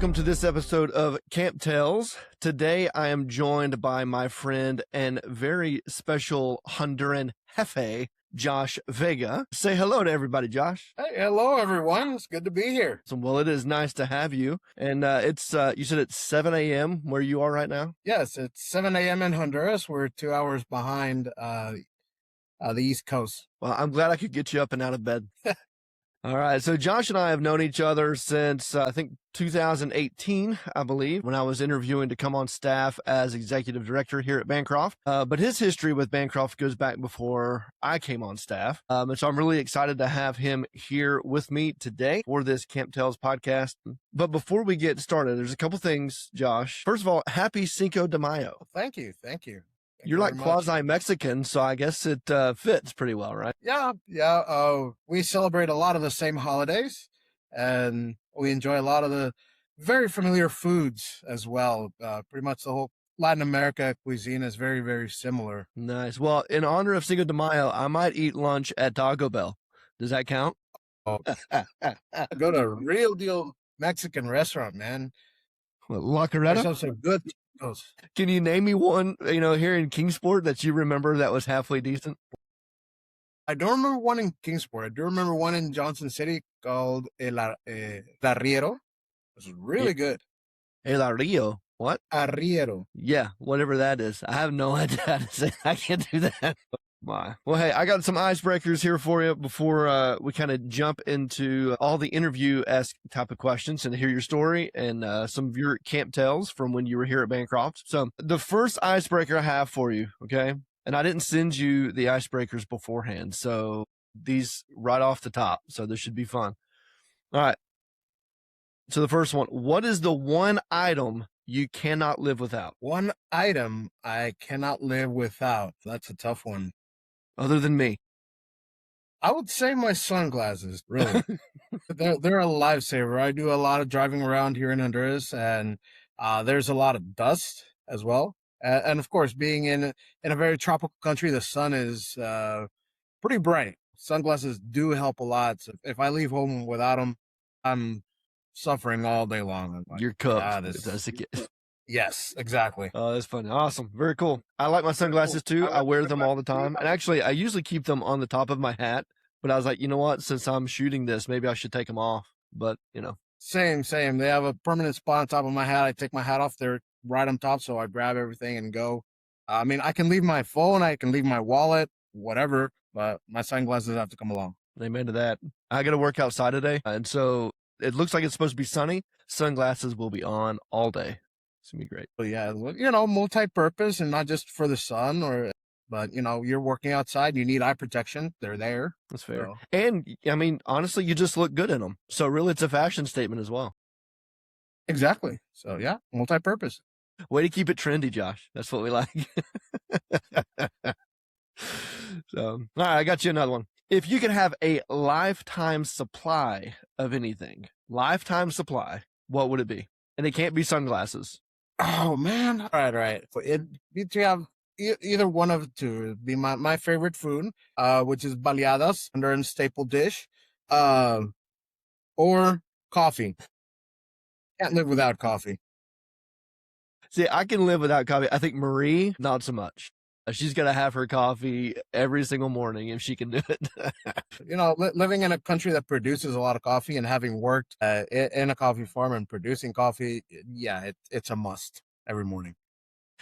welcome to this episode of Camp Tales. Today I am joined by my friend and very special Honduran Jefe, Josh Vega. Say hello to everybody, Josh. Hey, hello everyone. It's good to be here. So, well, it is nice to have you. And it's you said it's 7 a.m. where you are right now? Yes, it's 7 a.m. in Honduras. We're 2 hours behind the East Coast. Well, I'm glad I could get you up and out of bed. All right. So Josh and I have known each other since, I think, 2018, I believe, when I was interviewing to come on staff as executive director here at Bancroft. But his history with Bancroft goes back before I came on staff. And so I'm really excited to have him here with me today for this Camp Tales podcast. But before we get started, there's a couple things, Josh. First of all, happy Cinco de Mayo. Thank you. Thank you. You're like quasi-Mexican, so I guess it fits pretty well, right? Yeah. We celebrate a lot of the same holidays, and we enjoy a lot of the very familiar foods as well. Pretty much the whole Latin America cuisine is very, very similar. Nice. Well, in honor of Cinco de Mayo, I might eat lunch at Taco Bell. Does that count? Oh. Go to a real deal Mexican restaurant, man. What, La Carreta? There's some good. Can you name me one, here in Kingsport that you remember that was halfway decent? I don't remember one in Kingsport. I do remember one in Johnson City called El Arriero. It was really good. El Arriero? What? Arriero. Yeah, whatever that is. I have no idea how to say. I can't do that. My. Well, hey, I got some icebreakers here for you before we kind of jump into all the interview-esque type of questions and hear your story and some of your camp tales from when you were here at Bancroft. So the first icebreaker I have for you, okay, and I didn't send you the icebreakers beforehand, so these right off the top, so this should be fun. All right. So the first one, what is the one item you cannot live without? One item I cannot live without. That's a tough one. Other than me? I would say my sunglasses, really. they're a lifesaver. I do a lot of driving around here in Honduras, and there's a lot of dust as well. And of course, being in a very tropical country, the sun is pretty bright. Sunglasses do help a lot. So if I leave home without them, I'm suffering all day long. Like, you're cooked. Yes, exactly. Oh, that's funny. Awesome. Very cool. I like my sunglasses too. I wear them all the time. And actually, I usually keep them on the top of my hat. But I was like, you know what? Since I'm shooting this, maybe I should take them off. But, Same. They have a permanent spot on top of my hat. I take my hat off. They're right on top. So I grab everything and go. I mean, I can leave my phone. I can leave my wallet, whatever. But my sunglasses have to come along. Amen to that. I got to work outside today. And so it looks like it's supposed to be sunny. Sunglasses will be on all day. It's gonna be great. But yeah, multi-purpose and not just for the sun but you're working outside, you need eye protection. They're there. That's fair. So. And I mean, honestly, you just look good in them. So really it's a fashion statement as well. Exactly. So yeah, multi-purpose. Way to keep it trendy, Josh. That's what we like. So, all right, I got you another one. If you could have a lifetime supply of anything, what would it be? And it can't be sunglasses. Oh, man. All right. It'd have either one of the two. It'd be my favorite food, which is baleadas, Honduran staple dish, or coffee. Can't live without coffee. See, I can live without coffee. I think Marie, not so much. She's got to have her coffee every single morning if she can do it. Living in a country that produces a lot of coffee and having worked in a coffee farm and producing coffee, yeah, it's a must every morning.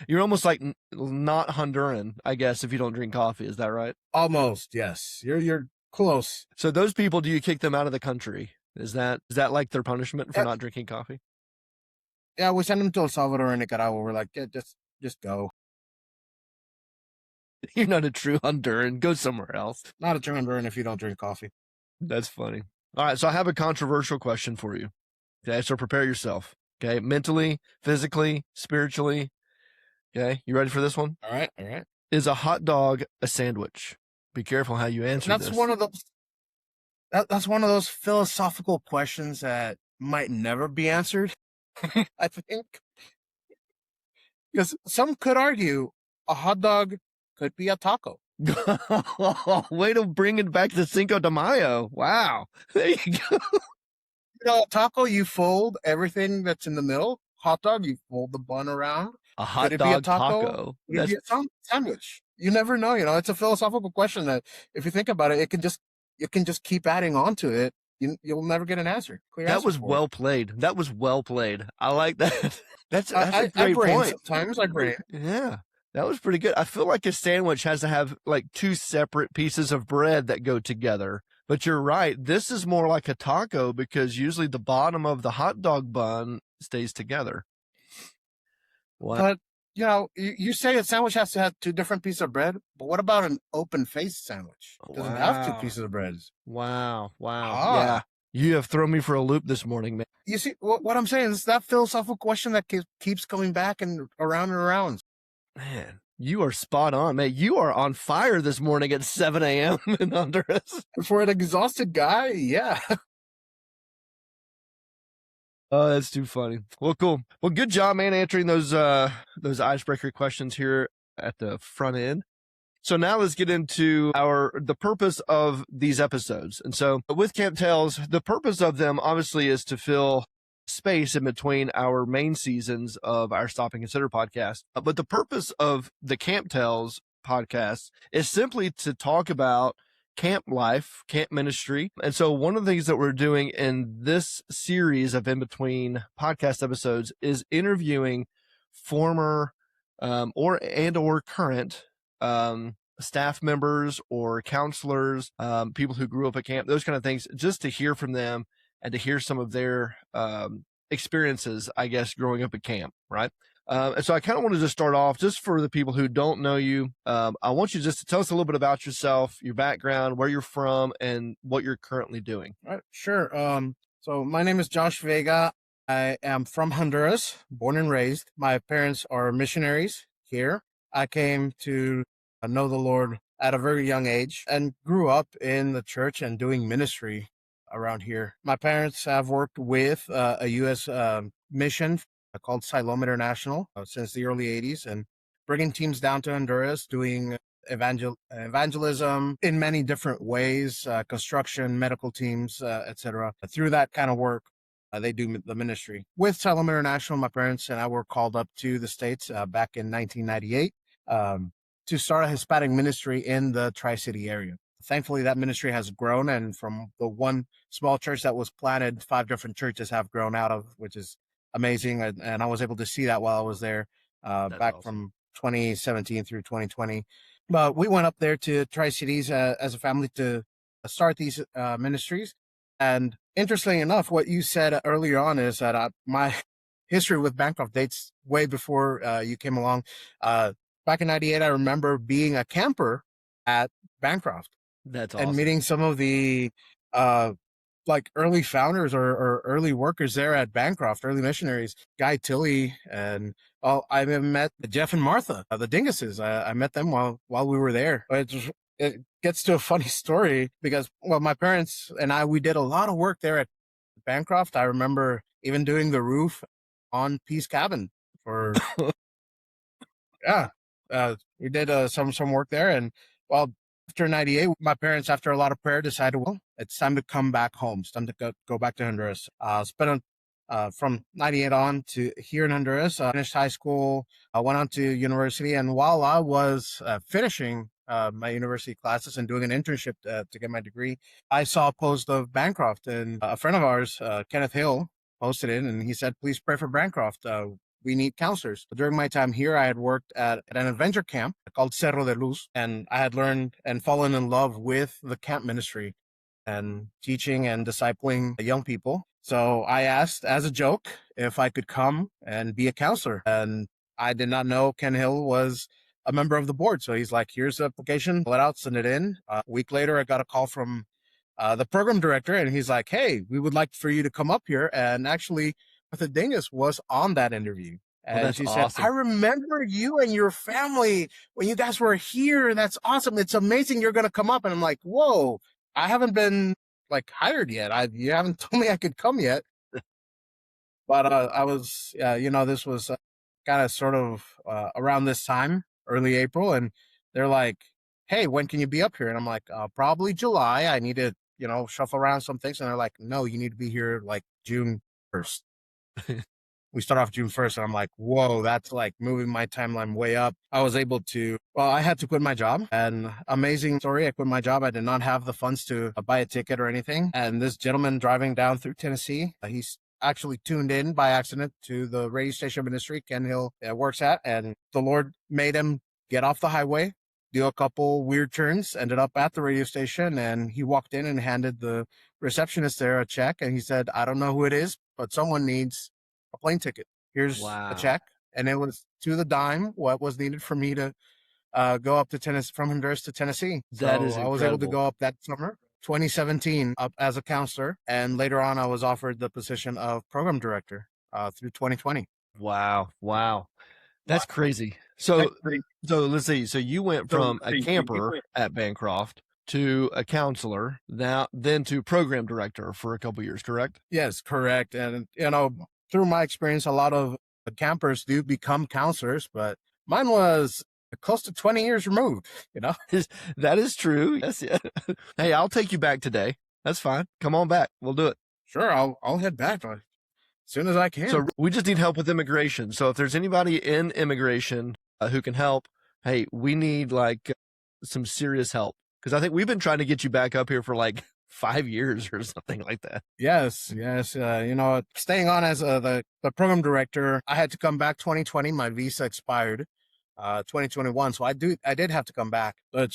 You're almost like not Honduran, I guess, if you don't drink coffee. Is that right? Almost, yes. You're close. So those people, do you kick them out of the country? Is that like their punishment for not drinking coffee? Yeah, we send them to El Salvador and Nicaragua. We're like, yeah, just go. You're not a true Honduran. Go somewhere else. Not a true Honduran if you don't drink coffee. That's funny. All right, so I have a controversial question for you. Okay, so prepare yourself. Okay, mentally, physically, spiritually. Okay, you ready for this one? All right. Is a hot dog a sandwich? Be careful how you answer this. That's one of those philosophical questions that might never be answered, I think. Because some could argue a hot dog could be a taco. Way to bring it back to Cinco de Mayo. Wow. There you go. Taco, you fold everything that's in the middle. Hot dog, you fold the bun around. A Could hot it be a dog taco? taco. Could it be a sandwich? You never know. It's a philosophical question that, if you think about it, you can just keep adding on to it. You'll never get an answer, clear That answer was for it. well played. That was well played. I like that. That's a I great brain point. sometimes. I brain. Yeah. That was pretty good. I feel like a sandwich has to have like two separate pieces of bread that go together. But you're right. This is more like a taco because usually the bottom of the hot dog bun stays together. Wow. But you say a sandwich has to have two different pieces of bread, but what about an open-faced sandwich? It doesn't have two pieces of bread. Wow. Ah, Yeah. You have thrown me for a loop this morning, man. you see what I'm saying is that philosophical question that keeps coming back and around. Man, you are spot on, man. You are on fire this morning at 7 a.m. in Honduras. For an exhausted guy, yeah. Oh, that's too funny. Well, cool. Well, good job, man, answering those icebreaker questions here at the front end. So now let's get into the purpose of these episodes. And so with Camp Tales, the purpose of them obviously is to fill space in between our main seasons of our Stop and Consider podcast. But the purpose of the Camp Tales podcast is simply to talk about camp life, camp ministry. And so one of the things that we're doing in this series of in between podcast episodes is interviewing former or current staff members or counselors, people who grew up at camp, those kind of things, just to hear from them and to hear some of their experiences, I guess, growing up at camp, right? And so I kind of wanted to start off just for the people who don't know you. I want you just to tell us a little bit about yourself, your background, where you're from, and what you're currently doing. All right, sure. So my name is Josh Vega. I am from Honduras, born and raised. My parents are missionaries here. I came to know the Lord at a very young age and grew up in the church and doing ministry around here. My parents have worked with a U.S. mission called Siloam International since the early 80s and bringing teams down to Honduras, doing evangelism in many different ways, construction, medical teams, etc. Through that kind of work, they do the ministry. With Siloam International, my parents and I were called up to the States back in 1998 to start a Hispanic ministry in the Tri-City area. Thankfully, that ministry has grown, and from the one small church that was planted, 5 different churches have grown out of, which is amazing. And I was able to see that while I was there back awesome. From 2017 through 2020. But we went up there to Tri-Cities as a family to start these ministries. And interestingly enough, what you said earlier on is that my history with Bancroft dates way before you came along. Back in 98, I remember being a camper at Bancroft. That's awesome. And meeting some of the early founders or early workers there at Bancroft, early missionaries, Guy Tilley, and I met Jeff and Martha, the Dinguses. I met them while we were there. It gets to a funny story because, well, my parents and we did a lot of work there at Bancroft. I remember even doing the roof on Peace Cabin for, yeah, we did some work there. And well, after 98, my parents, after a lot of prayer, decided, well, it's time to come back home. It's time to go back to Honduras. Spent from 98 on to here in Honduras, finished high school, went on to university. And while I was finishing my university classes and doing an internship to get my degree, I saw a post of Bancroft, and a friend of ours, Kenneth Hill, posted it, and he said, please pray for Bancroft. We need counselors. During my time here, I had worked at an adventure camp called Cerro de Luz, and I had learned and fallen in love with the camp ministry and teaching and discipling young people. So I asked as a joke if I could come and be a counselor. And I did not know Ken Hill was a member of the board. So he's like, here's the application, fill it out, send it in. A week later, I got a call from the program director, and he's like, hey, we would like for you to come up here. And actually, Martha Dingus was on that interview. And she said, I remember you and your family when you guys were here. That's awesome. It's amazing you're going to come up. And I'm like, whoa, I haven't been hired yet. You haven't told me I could come yet. But I was, this was kind of sort of around this time, early April. And they're like, hey, when can you be up here? And I'm like, probably July. I need to, shuffle around some things. And they're like, no, you need to be here June 1st. We start off June 1st, and I'm like, whoa, that's like moving my timeline way up. I was able to, well, I had to quit my job, and amazing story. I quit my job. I did not have the funds to buy a ticket or anything. And this gentleman driving down through Tennessee, he's actually tuned in by accident to the radio station ministry Ken Hill works at, and the Lord made him get off the highway, do a couple weird turns, ended up at the radio station, and he walked in and handed the receptionist there a check, and he said, I don't know who it is, but someone needs a plane ticket. Here's a Wow. check. And it was to the dime what was needed for me to go up to Tennessee, from Honduras to Tennessee. That So is I was able to incredible. go up that summer, 2017, up as a counselor. And later on, I was offered the position of program director through 2020. Wow. Wow. That's crazy. So let's see. So you went from a camper at Bancroft to a counselor, now then to program director for a couple years, correct? Yes, correct. And, through my experience, a lot of campers do become counselors, but mine was close to 20 years removed, That is true. Yes, yeah. Hey, I'll take you back today. That's fine. Come on back. We'll do it. Sure, I'll head back as soon as I can. So we just need help with immigration. So if there's anybody in immigration who can help, hey, we need like some serious help, because I think we've been trying to get you back up here for like 5 years or something like that. Yes. Staying on as the program director, I had to come back 2020. My visa expired 2021, so I did have to come back. But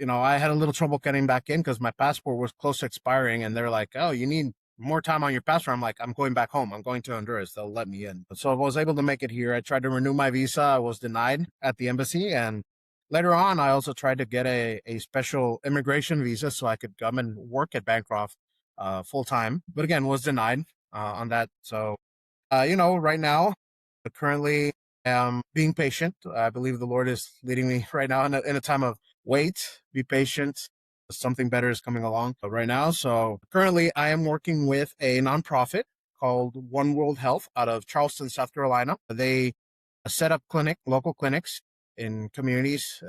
I had a little trouble getting back in because my passport was close to expiring, and they're like, "Oh, you need more time on your passport." I'm like, "I'm going back home. I'm going to Honduras. They'll let me in." So I was able to make it here. I tried to renew my visa. I was denied at the embassy, and later on, I also tried to get a special immigration visa so I could come and work at Bancroft full time, but again, was denied on that. So, right now, currently am being patient. I believe the Lord is leading me right now in a time of wait, be patient. Something better is coming along right now. So currently I am working with a nonprofit called One World Health out of Charleston, South Carolina. They set up local clinics in communities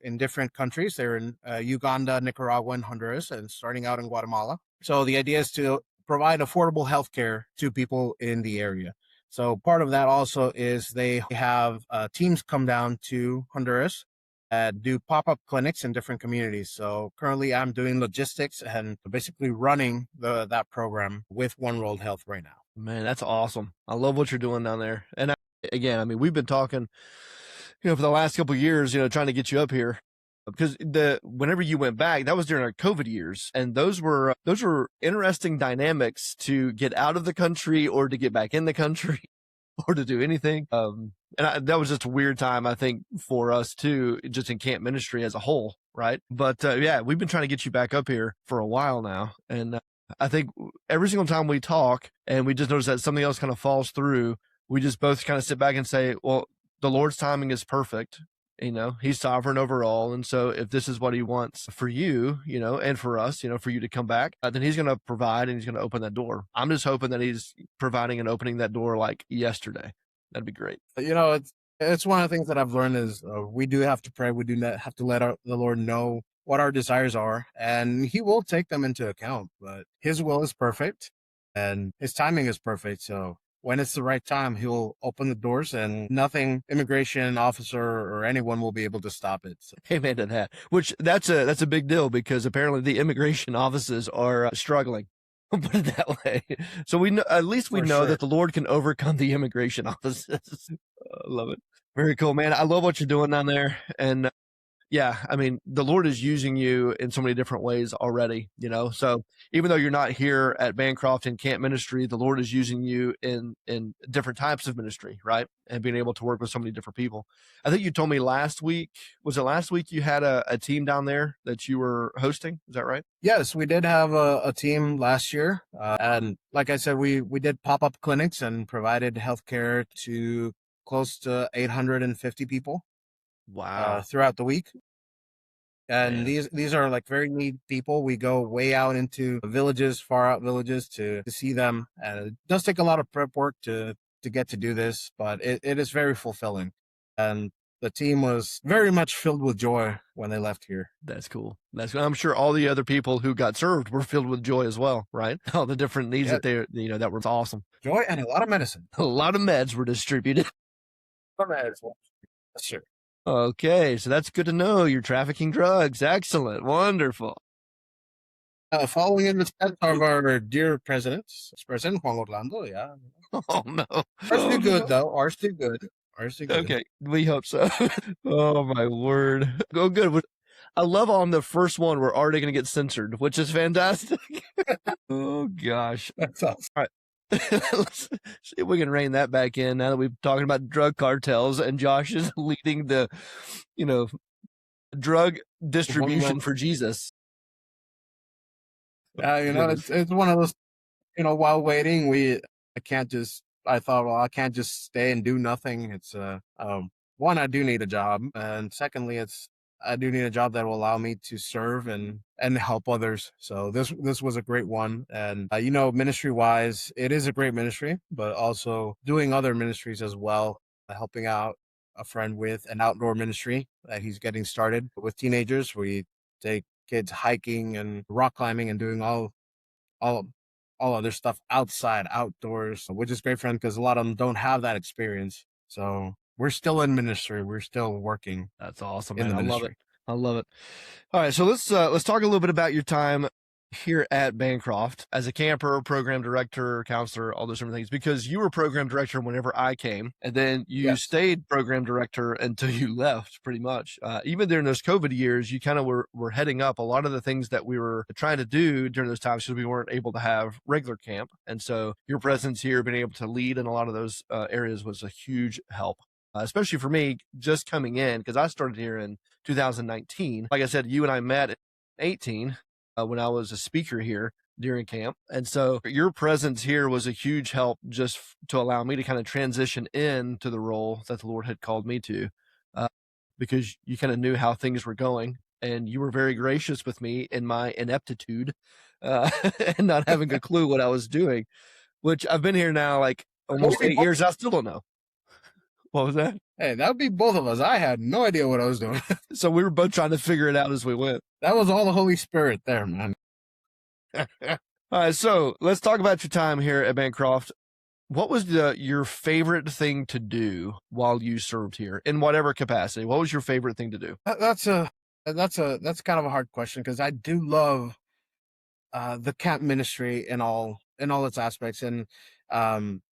in different countries. They're in Uganda, Nicaragua, and Honduras, and starting out in Guatemala. So the idea is to provide affordable health care to people in the area. So part of that also is they have teams come down to Honduras and do pop-up clinics in different communities. So currently I'm doing logistics and basically running that program with One World Health right now. Man, that's awesome. I love what you're doing down there. And again, I mean, we've been talking, for the last couple of years, trying to get you up here, because whenever you went back, that was during our COVID years, and those were interesting dynamics to get out of the country or to get back in the country or to do anything. That was just a weird time, I think, for us too, just in camp ministry as a whole, right? But yeah, we've been trying to get you back up here for a while now, and I think every single time we talk and we just notice that something else kind of falls through, we just both kind of sit back and say, well, the Lord's timing is perfect. He's sovereign over all. And so if this is what he wants for you, and for us, for you to come back, then he's going to provide and he's going to open that door. I'm just hoping that he's providing and opening that door like yesterday. That'd be great. It's one of the things that I've learned is we do have to pray. We do have to let the Lord know what our desires are, and he will take them into account. But his will is perfect and his timing is perfect. So when it's the right time, he'll open the doors and nothing immigration officer or anyone will be able to stop it. So. Amen to that. Which that's a big deal, because apparently the immigration offices are struggling. I'll put it that way. So we know, at least we know that the Lord can overcome the immigration offices. I love it. Very cool, man. I love what you're doing down there. And yeah, I mean, the Lord is using you in so many different ways already, so even though you're not here at Bancroft in camp ministry, the Lord is using you in different types of ministry, right? And being able to work with so many different people. I think you told me last week, was it last week you had a team down there that you were hosting? Is that right? Yes, we did have a team last year. And like I said, we did pop-up clinics and provided healthcare to close to 850 people. Wow. Throughout the week. And Man. these are like very needy people. We go way out into villages, far out villages to see them. And it does take a lot of prep work to get to do this, but it is very fulfilling. And the team was very much filled with joy when they left here. That's cool. That's cool. I'm sure all the other people who got served were filled with joy as well, right? All the different needs Yeah, that that were awesome. joy and a lot of medicine. A lot of meds were distributed. Sure. Okay, so that's good to know. You're trafficking drugs. Excellent. Wonderful. Following in the steps of our dear President Juan Orlando, yeah. Oh no. Ours Oh, do good, no. though. Ours do good. Ours do good. Okay, we hope so. Oh my word. Oh, good. I love on the first one, we're already going to get censored, which is fantastic. Oh gosh. That's awesome. All right. Let's see if we can rein that back in now that we've talking about drug cartels and Josh is leading the, drug distribution for Jesus. It's one of those, while waiting, I thought, well, I can't just stay and do nothing. It's, one, I do need a job. And secondly, I do need a job that will allow me to serve and help others. So this was a great one. And, ministry wise, it is a great ministry, but also doing other ministries as well, helping out a friend with an outdoor ministry that he's getting started with teenagers. We take kids hiking and rock climbing and doing all other stuff outdoors, which is great for them because a lot of them don't have that experience. So we're still in ministry. We're still working. That's awesome, in man. the I love it. ministry. I love it. All right, so let's talk a little bit about your time here at Bancroft as a camper, program director, counselor, all those different things, because you were program director whenever I came, and then you Yes. stayed program director until you left, pretty much. Even during those COVID years, you kind of were heading up a lot of the things that we were trying to do during those times because we weren't able to have regular camp. And so your presence here, being able to lead in a lot of those areas was a huge help. Especially for me, just coming in, because I started here in 2019. Like I said, you and I met in 18 when I was a speaker here during camp. And so your presence here was a huge help just to allow me to kind of transition into the role that the Lord had called me to, because you kind of knew how things were going. And you were very gracious with me in my ineptitude and not having a clue what I was doing, which I've been here now like almost 8 years. I still don't know. What was that? Hey, that would be both of us. I had no idea what I was doing. So we were both trying to figure it out as we went. That was all the Holy Spirit there, man. All right, so let's talk about your time here at Bancroft. What was your favorite thing to do while you served here, in whatever capacity? What was your favorite thing to do? That's kind of a hard question because I do love the camp ministry in all its aspects, and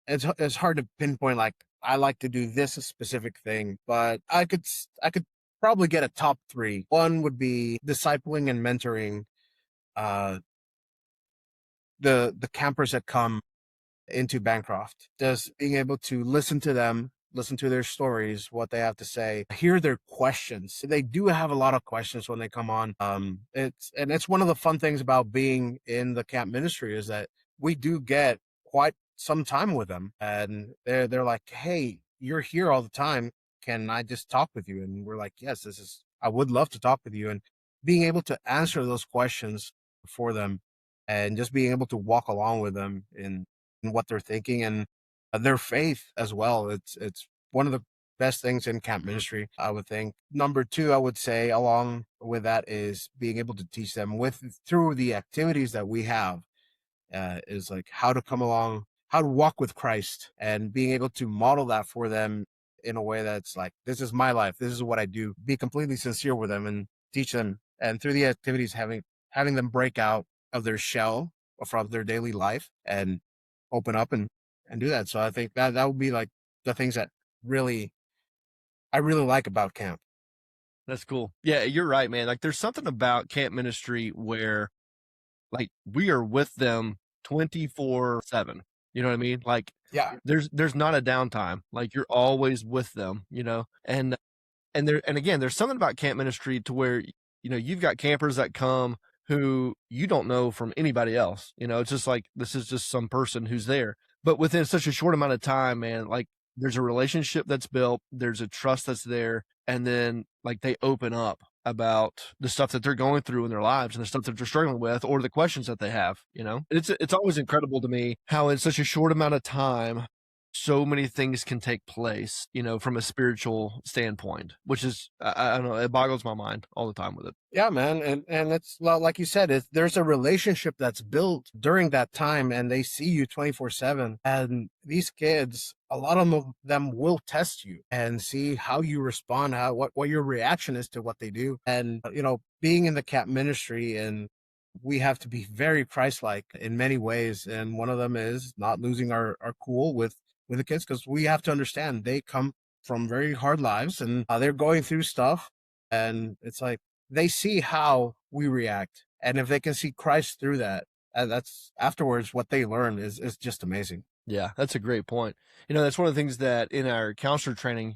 it's hard to pinpoint like I like to do this specific thing, but I could probably get a top 3. One would be discipling and mentoring the campers that come into Bancroft. Just being able to listen to them, listen to their stories, what they have to say, hear their questions. They do have a lot of questions when they come on. It's one of the fun things about being in the camp ministry is that we do get quite some time with them, and they're like, "Hey, you're here all the time. Can I just talk with you?" And we're like, "Yes, I would love to talk with you." And being able to answer those questions for them, and just being able to walk along with them in what they're thinking and their faith as well. It's one of the best things in camp ministry, I would think. Number 2, I would say, along with that, is being able to teach them through the activities that we have, is like how to come along, how to walk with Christ, and being able to model that for them in a way that's like, this is my life, this is what I do. Be completely sincere with them and teach them, and through the activities, having them break out of their shell from their daily life and open up and do that. So I think that would be like the things that I really like about camp. That's cool. Yeah, you're right, man. Like there's something about camp ministry where like we are with them 24/7. You know what I mean? Like Yeah. there's not a downtime. Like you're always with them, And again, there's something about camp ministry to where you've got campers that come who you don't know from anybody else. It's just like this is just some person who's there. But within such a short amount of time, man, like there's a relationship that's built, there's a trust that's there, and then like they open up about the stuff that they're going through in their lives and the stuff that they're struggling with or the questions that they have. It's always incredible to me how in such a short amount of time so many things can take place, from a spiritual standpoint, which is, I don't know, it boggles my mind all the time with it. Yeah, man, and it's like you said, there's a relationship that's built during that time, and they see you 24/7. And these kids, a lot of them will test you and see how you respond, how what your reaction is to what they do. And being in the camp ministry, and we have to be very Christ-like in many ways. And one of them is not losing our cool with the kids, because we have to understand they come from very hard lives, and they're going through stuff, and it's like they see how we react, and if they can see Christ through that, and that's afterwards what they learn is just amazing. Yeah, that's a great point. That's one of the things that in our counselor training,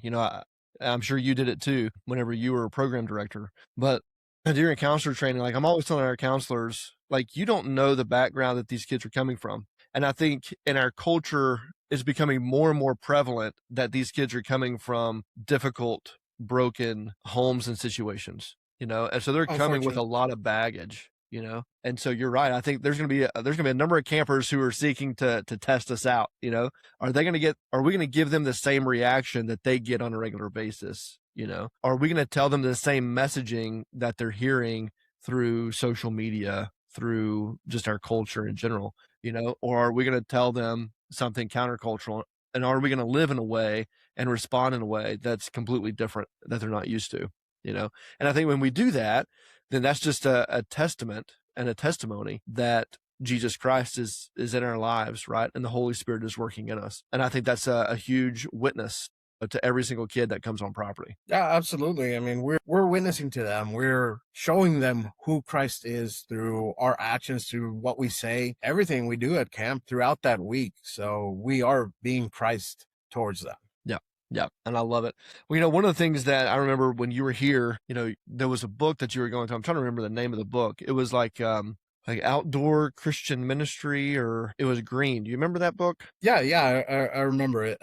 I'm sure you did it too whenever you were a program director. But during counselor training, like I'm always telling our counselors, like you don't know the background that these kids are coming from. And I think in our culture, it's becoming more and more prevalent that these kids are coming from difficult, broken homes and situations, and so they're coming with a Unfortunately. lot of baggage, and so you're right. I think there's going to be a number of campers who are seeking to test us out. Are we going to give them the same reaction that they get on a regular basis? Are we going to tell them the same messaging that they're hearing through social media, through just our culture in general? Or are we going to tell them something countercultural? And are we going to live in a way and respond in a way that's completely different that they're not used to? And I think when we do that, then that's just a testament and a testimony that Jesus Christ is in our lives, right? And the Holy Spirit is working in us. And I think that's a huge witness to every single kid that comes on property. Yeah, absolutely. I mean, we're witnessing to them. We're showing them who Christ is through our actions, through what we say, everything we do at camp throughout that week. So we are being Christ towards them. Yeah. Yeah. And I love it. Well, one of the things that I remember when you were here, there was a book that you were going to, I'm trying to remember the name of the book. It was like Outdoor Christian Ministry, or it was green. Do you remember that book? Yeah, yeah, I remember it.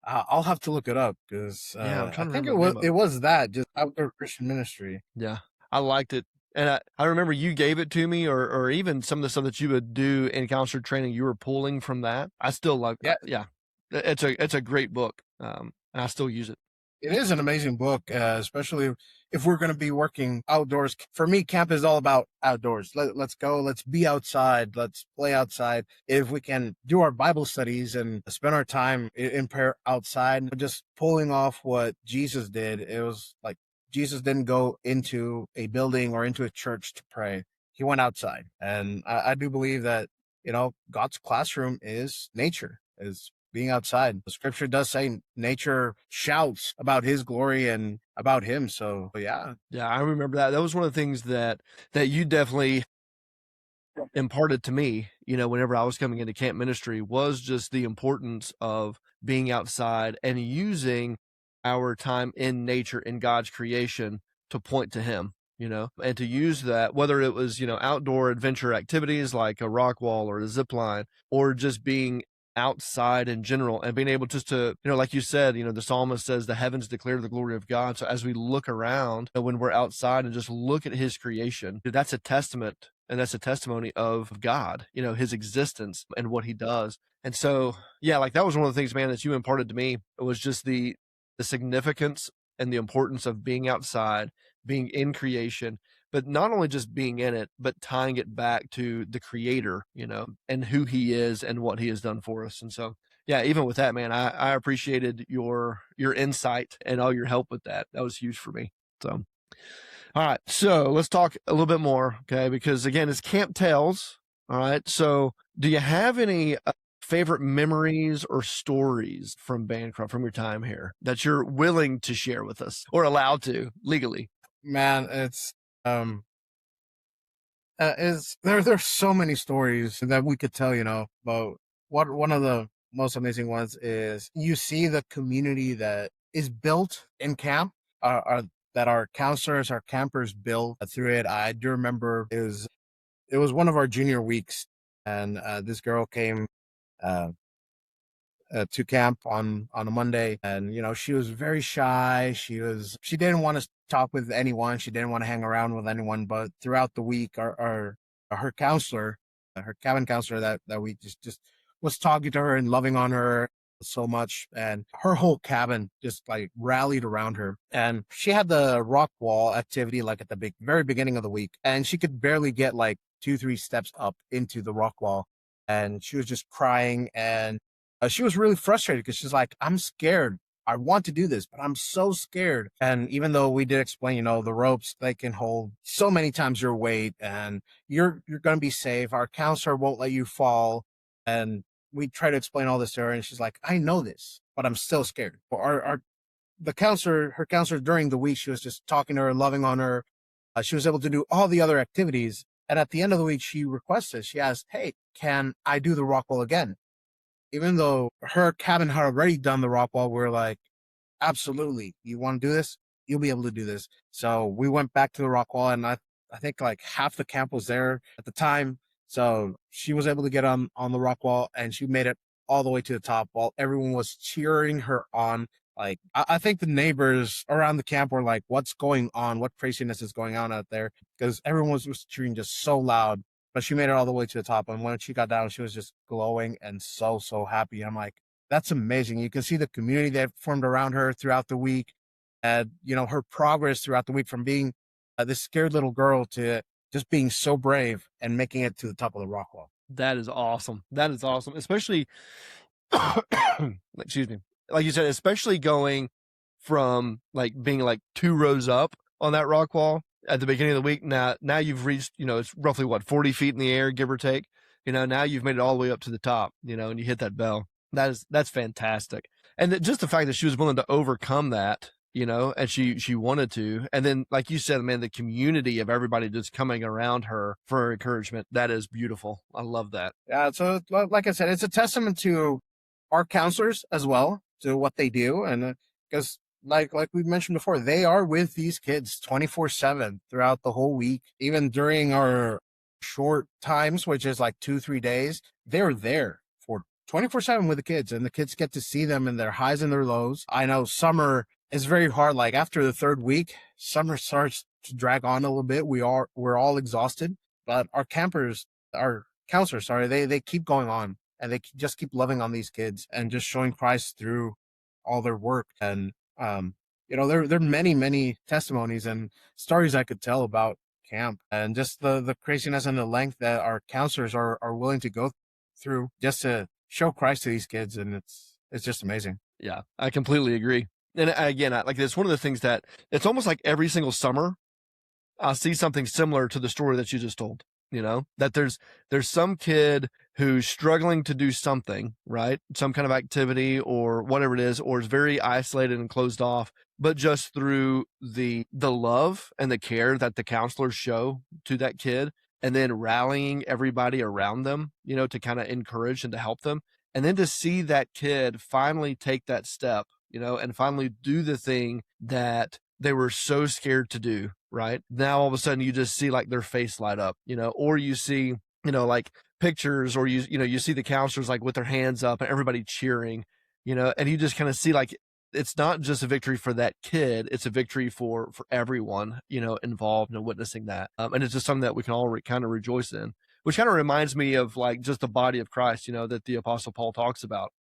I'll have to look it up, because Yeah. I'm I trying to think remember the name of it it. was that, just Outdoor Christian Ministry. Yeah. I liked it. And I remember you gave it to me, or even some of the stuff that you would do in counselor training, you were pulling from that. I still like, Yeah, yeah, it's a great book. And I still use it. it is an amazing book, especially if we're going to be working outdoors. For me, camp is all about outdoors. Let's go. Let's be outside. Let's play outside. If we can do our Bible studies and spend our time in prayer outside, just pulling off what Jesus did. It was like Jesus didn't go into a building or into a church to pray. He went outside. And I do believe that, God's classroom is nature, is being outside. The scripture does say nature shouts about his glory and about him. So yeah. Yeah, I remember that. That was one of the things that you definitely imparted to me, whenever I was coming into camp ministry, was just the importance of being outside and using our time in nature, in God's creation, to point to him, and to use that, whether it was, outdoor adventure activities like a rock wall or a zip line, or just being outside in general and being able just to, like you said, the psalmist says the heavens declare the glory of God. So as we look around, when we're outside and just look at his creation, that's a testament and that's a testimony of God, his existence and what he does. And so, yeah, like that was one of the things, man, that you imparted to me. It was just the significance and the importance of being outside, being in creation, but not only just being in it, but tying it back to the creator, and who he is and what he has done for us. And so, yeah, even with that, man, I appreciated your insight and all your help with that. That was huge for me. So, all right. So let's talk a little bit more. Okay. Because again, it's Camp Tales. All right. So do you have any favorite memories or stories from Bancroft from your time here that you're willing to share with us or allowed to legally? Man, it's is there's so many stories that we could tell, but what one of the most amazing ones is you see the community that is built in camp, that our counselors, our campers built through it. I do remember it was one of our junior weeks, and this girl came uh, to camp on a Monday, and she was very shy. She didn't want to talk with anyone. She didn't want to hang around with anyone. But throughout the week, our her counselor, her cabin counselor that week, just was talking to her and loving on her. so much, and her whole cabin just like rallied around her. And she had the rock wall activity like at the very beginning of the week, and she could barely get like 2, 3 steps up into the rock wall, and she was just crying, and she was really frustrated because she's like, I'm scared. I want to do this, but I'm so scared. And even though we did explain, the ropes, they can hold so many times your weight, and you're going to be safe. Our counselor won't let you fall. And we try to explain all this to her, and she's like, I know this, but I'm still scared. But her counselor during the week, she was just talking to her, loving on her. She was able to do all the other activities. And at the end of the week, she asked, hey, can I do the rock wall again? Even though her cabin had already done the rock wall, we're like, absolutely. You want to do this? You'll be able to do this. So we went back to the rock wall, and I think like half the camp was there at the time. So she was able to get on the rock wall, and she made it all the way to the top while everyone was cheering her on. Like, I think the neighbors around the camp were like, what's going on? What craziness is going on out there? Because everyone was cheering just so loud. But she made it all the way to the top. And when she got down, she was just glowing and so, so happy. I'm like, that's amazing. You can see the community that formed around her throughout the week, and her progress throughout the week from being this scared little girl to just being so brave and making it to the top of the rock wall. That is awesome. That is awesome. Especially, excuse me, like you said, especially going from like being like 2 rows up on that rock wall at the beginning of the week. Now you've reached, it's roughly what, 40 feet in the air, give or take. Now you've made it all the way up to the top, and you hit that bell. That's fantastic. And just the fact that she was willing to overcome that, and she wanted to. And then, like you said, man, the community of everybody just coming around her for encouragement, that is beautiful. I love that. Yeah. So like I said, it's a testament to our counselors as well, to what they do. And because like we mentioned before, they are with these kids 24/7 throughout the whole week. Even during our short times, which is like 2, 3 days, they're there for 24/7 with the kids, and the kids get to see them in their highs and their lows. I know summer is very hard. Like after the 3rd week, summer starts to drag on a little bit. We're all exhausted, but our counselors, sorry, they keep going on, and they just keep loving on these kids and just showing Christ through all their work. And there are many testimonies and stories I could tell about camp, and just the craziness and the length that our counselors are willing to go through just to show Christ to these kids. And it's just amazing. Yeah, I completely agree. And again, like it's one of the things that it's almost like every single summer I see something similar to the story that you just told, that there's some kid who's struggling to do something, right? Some kind of activity or whatever it is, or is very isolated and closed off, but just through the love and the care that the counselors show to that kid, and then rallying everybody around them, to kind of encourage and to help them. And then to see that kid finally take that step, and finally do the thing that they were so scared to do, right? Now, all of a sudden you just see like their face light up, or you see, like pictures, or you see the counselors like with their hands up and everybody cheering, and you just kind of see like, it's not just a victory for that kid, it's a victory for everyone, involved in witnessing that. And it's just something that we can all kind of rejoice in, which kind of reminds me of like just the body of Christ, that the Apostle Paul talks about,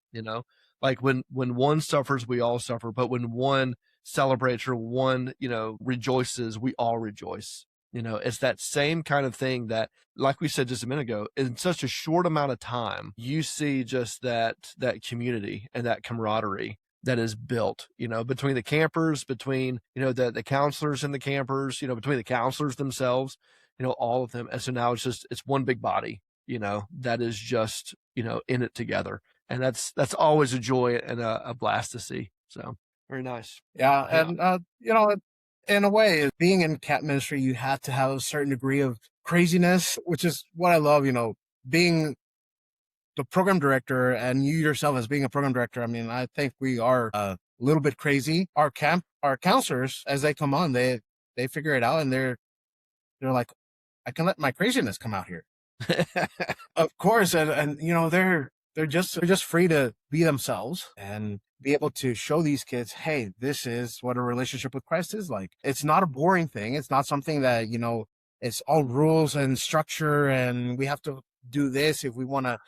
like when one suffers, we all suffer, but when one celebrates or one, rejoices, we all rejoice. It's that same kind of thing that, like we said just a minute ago, in such a short amount of time, you see just that community and that camaraderie that is built, between the campers, between, the counselors and the campers, between the counselors themselves, all of them. And so now it's one big body, that is just, in it together. And that's always a joy and a blast to see. So very nice. Yeah. And, in a way, being in camp ministry, you have to have a certain degree of craziness, which is what I love, being the program director, and you yourself as being a program director. I mean, I think we are a little bit crazy. Our counselors, as they come on, they figure it out, and they're like, I can let my craziness come out here. Of course. And they're just free to be themselves and be able to show these kids, hey, this is what a relationship with Christ is like. It's not a boring thing. It's not something that, it's all rules and structure, and we have to do this if we want to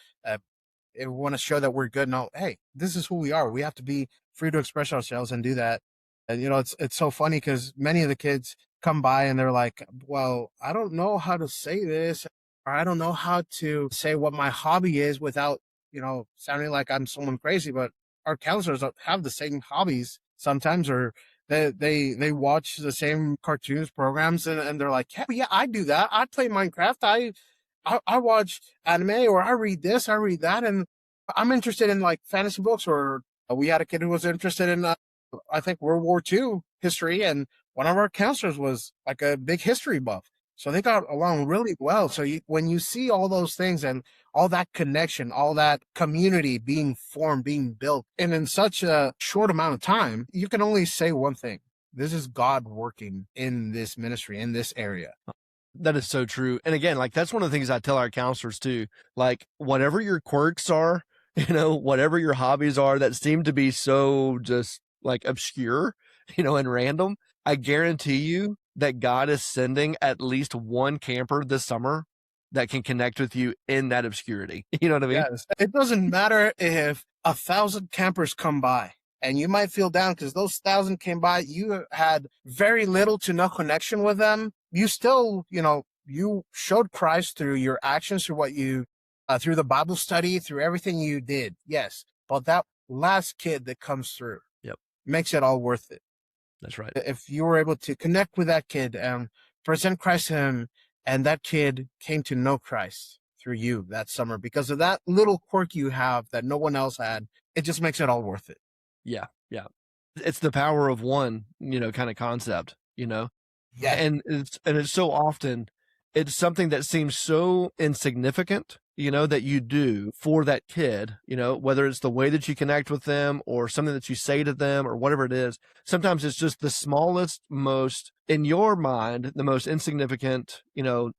We want to show that we're good. No, hey, this is who we are. We have to be free to express ourselves and do that. And it's so funny because many of the kids come by and they're like, "Well, I don't know how to say this, or I don't know how to say what my hobby is without sounding like I'm someone crazy." But our counselors have the same hobbies sometimes, or they watch the same cartoons programs, and they're like, yeah, I do that. I play Minecraft. I watch anime, or I read this, I read that, and I'm interested in like fantasy books. Or we had a kid who was interested in I think World War II history, and one of our counselors was like a big history buff. So they got along really well. So when you see all those things and all that connection, all that community being formed, being built, and in such a short amount of time, you can only say one thing. This is God working in this ministry, in this area. That is so true. And again, like that's one of the things I tell our counselors too. Like whatever your quirks are, whatever your hobbies are that seem to be so just like obscure, and random, I guarantee you that God is sending at least one camper this summer that can connect with you in that obscurity. You know what I mean? Yes. It doesn't matter if 1,000 campers come by. And you might feel down because those 1,000 came by. You had very little to no connection with them. You still, you showed Christ through your actions, through what you, through the Bible study, through everything you did. Yes. But that last kid that comes through makes it all worth it. That's right. If you were able to connect with that kid and present Christ to him, and that kid came to know Christ through you that summer because of that little quirk you have that no one else had, it just makes it all worth it. Yeah. Yeah. It's the power of one, kind of concept, Yeah. and it's so often it's something that seems so insignificant, that you do for that kid, whether it's the way that you connect with them or something that you say to them or whatever it is. Sometimes it's just the smallest, most, in your mind, the most insignificant,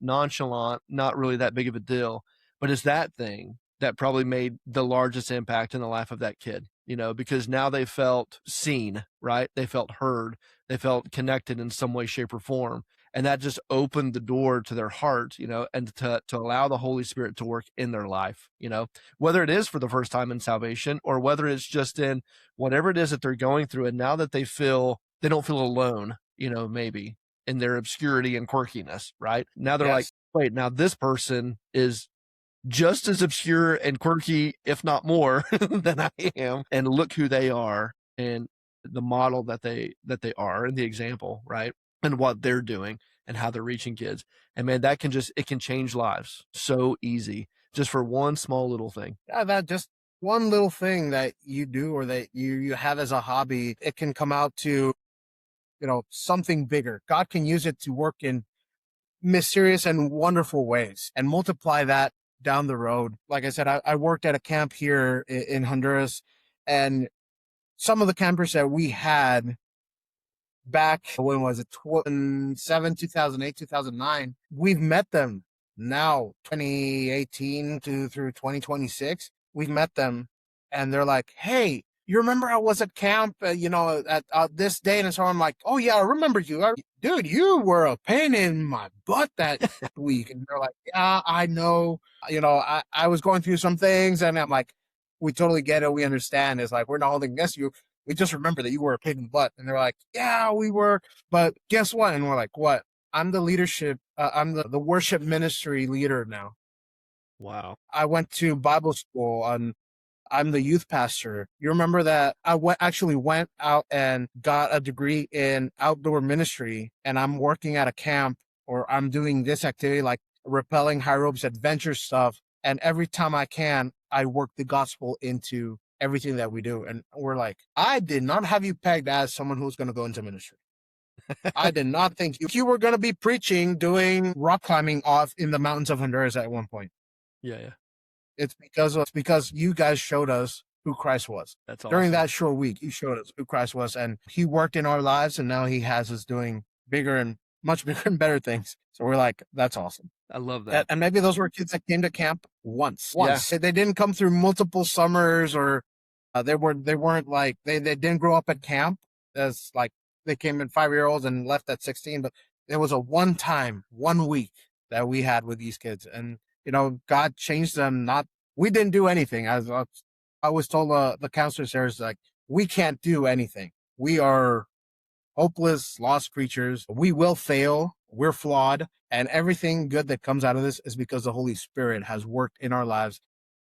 nonchalant, not really that big of a deal, but it's that thing that probably made the largest impact in the life of that kid, because now they felt seen, right? They felt heard, they felt connected in some way, shape, or form. And that just opened the door to their heart, and to allow the Holy Spirit to work in their life, whether it is for the first time in salvation or whether it's just in whatever it is that they're going through. And now that they don't feel alone, maybe in their obscurity and quirkiness, right? Now they're like, wait, now this person is just as obscure and quirky, if not more, than I am. And look who they are and the model that they are and the example, right? And what they're doing and how they're reaching kids. And man, it can change lives so easy just for one small little thing. Yeah, that just one little thing that you do or that you have as a hobby, it can come out to, something bigger. God can use it to work in mysterious and wonderful ways and multiply that down the road. Like I said, I worked at a camp here in Honduras, and some of the campers that we had back, when was it, 2007, 2008, 2009, we've met them now, 2018 through 2026. We've met them, and they're like, hey, you remember I was at camp, at this day? And so I'm like, oh, yeah, I remember you. Dude, you were a pain in my butt that week. And they're like, yeah, I know. I was going through some things, and I'm like, we totally get it. We understand. It's like, we're not holding against you. We just remember that you were a pain in the butt. And they're like, yeah, we were. But guess what? And we're like, what? I'm the leadership. I'm the worship ministry leader now. Wow. I went to Bible school I'm the youth pastor. You remember that I actually went out and got a degree in outdoor ministry, and I'm working at a camp, or I'm doing this activity like rappelling, high ropes, adventure stuff. And every time I can, I work the gospel into everything that we do. And we're like, I did not have you pegged as someone who's going to go into ministry. I did not think you were going to be preaching, doing rock climbing off in the mountains of Honduras at one point. Yeah. It's because you guys showed us who Christ was. That's awesome. During that short week, you showed us who Christ was, and he worked in our lives, and now he has us doing much bigger and better things. So we're like, that's awesome. I love that. And maybe those were kids that came to camp once. Yeah. They didn't come through multiple summers, or they weren't like, they didn't grow up at camp as like they came in 5-year-olds and left at 16, but there was a one week that we had with these kids. And God changed them, not we didn't do anything. I was told the counselors there is like, we can't do anything. We are hopeless, lost creatures. We will fail. We're flawed. And everything good that comes out of this is because the Holy Spirit has worked in our lives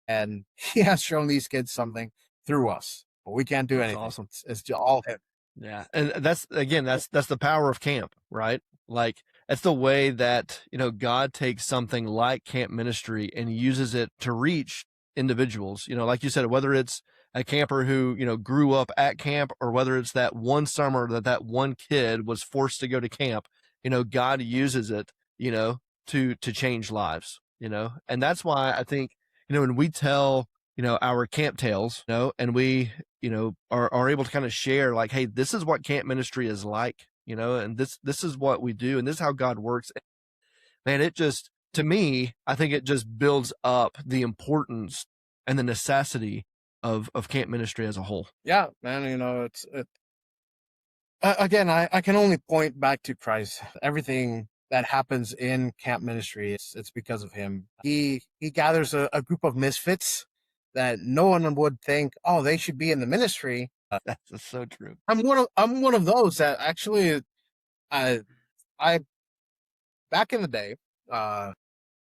and he has shown these kids something through us. But we can't do That's anything. awesome. It's just all him. Yeah. And that's the power of camp, right? Like that's the way that, God takes something like camp ministry and uses it to reach individuals, like you said, whether it's a camper who, grew up at camp or whether it's that one summer that one kid was forced to go to camp, God uses it, to change lives, and that's why I think, when we tell, our camp tales, and we, are able to kind of share like, hey, this is what camp ministry is like, and this is what we do, and this is how God works. Man, it just, to me, I think it just builds up the importance and the necessity of camp ministry as a whole. Yeah, man. Again, I can only point back to Christ. Everything that happens in camp ministry, it's because of him. He gathers a group of misfits that no one would think, oh, they should be in the ministry. That's so true. I'm one of those that actually, I back in the day,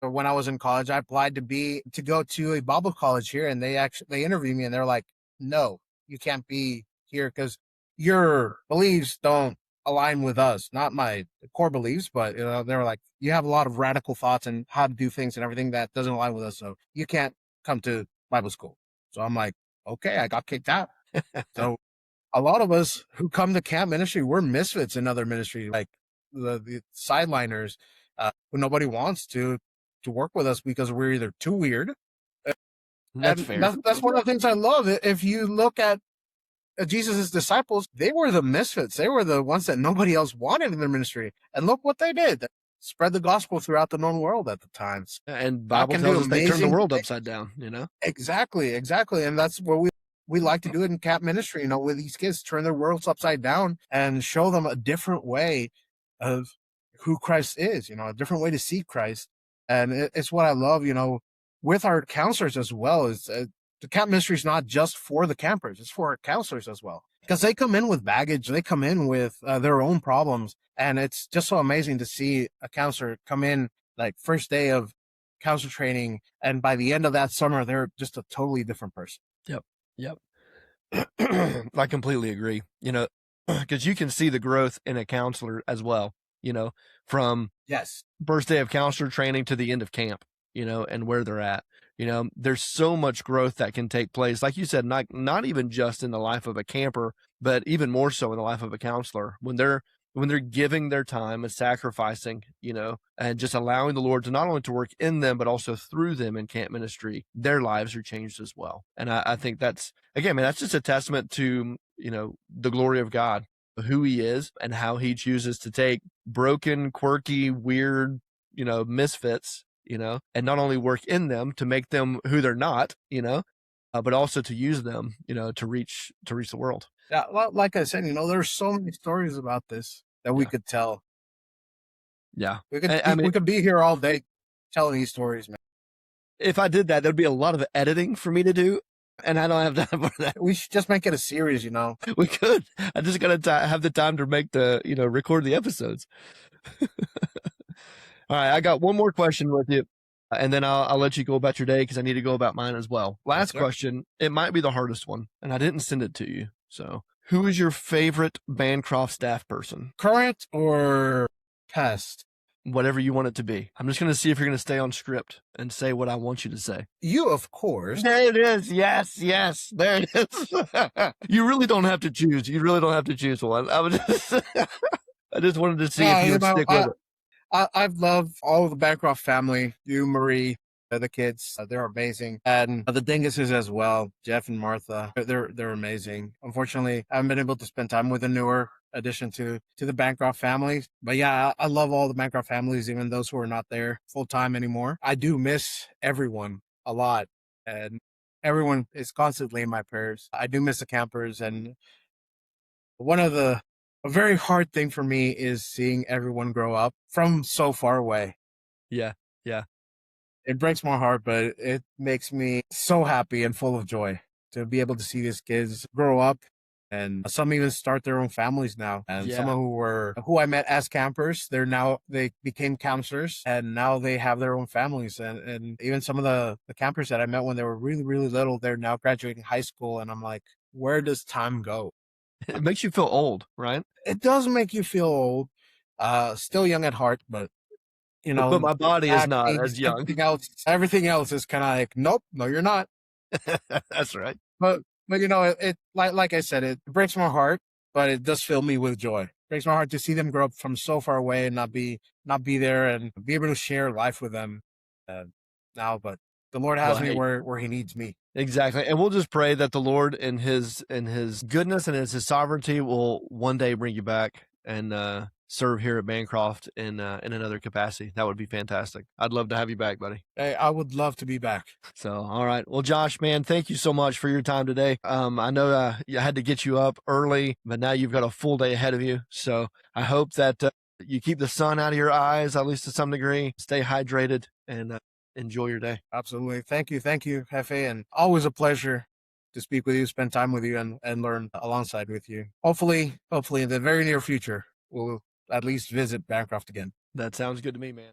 when I was in college, I applied to go to a Bible college here, and they interviewed me, and they're like, no, you can't be here because your beliefs don't align with us. Not my core beliefs, but they were like, you have a lot of radical thoughts and how to do things and everything that doesn't align with us, so you can't come to Bible school. So I'm like, okay, I got kicked out. So a lot of us who come to camp ministry, we're misfits in other ministries, like the sideliners, who nobody wants to work with us because we're either too weird. That's And fair. that's one of the things I love. If you look at Jesus' disciples, they were the misfits. They were the ones that nobody else wanted in their ministry. And look what they did. They spread the gospel throughout the known world at the times. And Bible tells us they turned the world upside down, Exactly. And that's what we like to do it in camp ministry, with these kids, turn their worlds upside down and show them a different way of who Christ is, a different way to see Christ. And it's what I love, with our counselors as well. Is the camp ministry is not just for the campers; it's for our counselors as well, because they come in with baggage, they come in with their own problems, and it's just so amazing to see a counselor come in like first day of counselor training, and by the end of that summer, they're just a totally different person. Yep. I completely agree. Because you can see the growth in a counselor as well. From Yes. first day of counselor training to the end of camp, and where they're at. There's so much growth that can take place. Like you said, not even just in the life of a camper, but even more so in the life of a counselor when they're giving their time and sacrificing, and just allowing the Lord to not only to work in them, but also through them in camp ministry, their lives are changed as well. And I think that's, again, man, that's just a testament to, the glory of God, who he is and how he chooses to take broken, quirky, weird, misfits, and not only work in them to make them who they're not, but also to use them, to reach the world. Yeah, well, like I said, there's so many stories about this that we could tell. Yeah. We could be here all day telling these stories, man. If I did that, there'd be a lot of editing for me to do, and I don't have time for that. We should just make it a series, We could. I just gotta have the time to make record the episodes. All right, I got one more question with you, and then I'll let you go about your day because I need to go about mine as well. Last question. It might be the hardest one, and I didn't send it to you. So, who is your favorite Bancroft staff person? Current or past? Whatever you want it to be. I'm just going to see if you're going to stay on script and say what I want you to say. You, of course. There it is. Yes. There it is. You really don't have to choose. You really don't have to choose one. I just wanted to see if you would stick with it. I've loved all of the Bancroft family. You, Marie, the kids, they're amazing. And the Dinguses as well, Jeff and Martha, they're amazing. Unfortunately, I haven't been able to spend time with the newer addition to the Bancroft family. But yeah, I love all the Bancroft families, even those who are not there full time anymore. I do miss everyone a lot. And everyone is constantly in my prayers. I do miss the campers. And a very hard thing for me is seeing everyone grow up from so far away. Yeah. it breaks my heart, but it makes me so happy and full of joy to be able to see these kids grow up. And some even start their own families now. And some Yeah. who I met as campers, they became campers and now they have their own families. And even some of the campers that I met when they were really, really little, they're now graduating high school. And I'm like, where does time go? It makes you feel old, right? It does make you feel old, still young at heart, but But my body is not acne, as young. everything else is kind of like, nope, no, you're not. That's right. But it like I said, it breaks my heart, but it does fill me with joy. It breaks my heart to see them grow up from so far away and not be there and be able to share life with them now. But the Lord has Well, me hey, where He needs me. exactly. And we'll just pray that the Lord in his goodness and his sovereignty will one day bring you back and serve here at Bancroft in another capacity. That would be fantastic. I'd love to have you back, buddy. Hey, I would love to be back. So, all right. Well, Josh, man, thank you so much for your time today. I know I had to get you up early, but now you've got a full day ahead of you. So I hope that you keep the sun out of your eyes, at least to some degree. Stay hydrated and enjoy your day. Absolutely. Thank you, Jefe, and always a pleasure to speak with you, spend time with you, and learn alongside with you. Hopefully in the very near future, we'll at least visit Bancroft again. That sounds good to me, man.